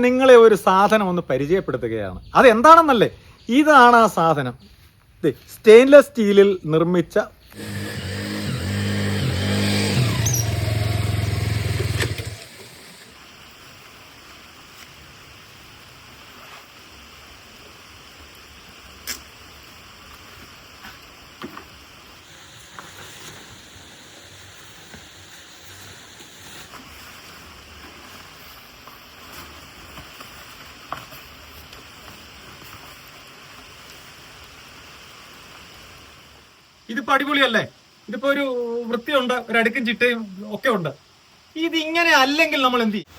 നിങ്ങളെ ഒരു സാധനം ഒന്ന് പരിചയപ്പെടുത്തുകയാണ്. അതെന്താണെന്നല്ലേ, ഇതാണ് ആ സാധനം. സ്റ്റെയിൻലെസ് സ്റ്റീലിൽ നിർമ്മിച്ച ഇതിപ്പോ അടിപൊളിയല്ലേ? ഇതിപ്പോ ഒരു വൃത്തിയുണ്ട്, ഒരു അടുക്കും ചിട്ടയും ഒക്കെ ഉണ്ട്. ഇതിങ്ങനെ അല്ലെങ്കിൽ നമ്മൾ എന്ത് ചെയ്യും?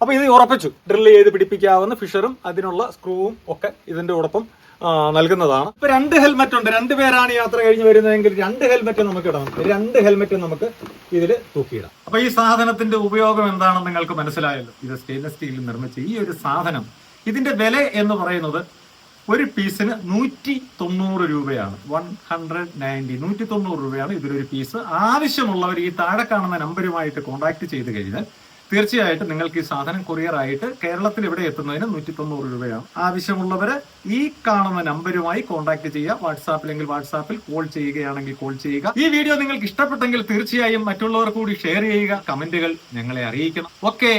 അപ്പൊ ഇത് ഉറപ്പിച്ചു ഡ്രിൽ ചെയ്ത് പിടിപ്പിക്കാവുന്ന ഫിഷറും അതിനുള്ള സ്ക്രൂവും ഒക്കെ ഇതിന്റെ ഒപ്പം നൽകുന്നതാണ്. ഇപ്പൊ 2 ഹെൽമെറ്റ് ഉണ്ട്. 2 പേരാണ് യാത്ര കഴിഞ്ഞ് വരുന്നതെങ്കിൽ 2 ഹെൽമെറ്റ് നമുക്ക് ഇടണം. 2 ഹെൽമെറ്റ് നമുക്ക് ഇതിൽ തൂക്കിയിടാം. അപ്പൊ ഈ സാധനത്തിന്റെ ഉപയോഗം എന്താണെന്ന് നിങ്ങൾക്ക് മനസ്സിലായല്ലോ. ഇത് സ്റ്റെയിൻലെസ് സ്റ്റീലിൽ നിർമ്മിച്ച ഈ ഒരു സാധനം, ഇതിന്റെ വില എന്ന് പറയുന്നത് ഒരു പീസിന് 190 രൂപയാണ്. 190 രൂപയാണ് ഇതിലൊരു പീസ്. ആവശ്യമുള്ളവർ ഈ താഴെ കാണുന്ന നമ്പരുമായിട്ട് കോൺടാക്ട് ചെയ്ത് കഴിഞ്ഞാൽ തീർച്ചയായിട്ടും നിങ്ങൾക്ക് ഈ സാധനം കൊറിയർ ആയിട്ട് കേരളത്തിൽ ഇവിടെ എത്തുന്നതിന് 190 രൂപയാണ്. ആവശ്യമുള്ളവര് ഈ കാണുന്ന നമ്പരുമായി കോൺടാക്ട് ചെയ്യുക. വാട്സാപ്പിലെങ്കിൽ വാട്സാപ്പിൽ, കോൾ ചെയ്യുകയാണെങ്കിൽ കോൾ ചെയ്യുക. ഈ വീഡിയോ നിങ്ങൾക്ക് ഇഷ്ടപ്പെട്ടെങ്കിൽ തീർച്ചയായും മറ്റുള്ളവർ കൂടി ഷെയർ ചെയ്യുക. കമന്റുകൾ ഞങ്ങളെ അറിയിക്കണം. ഓക്കെ.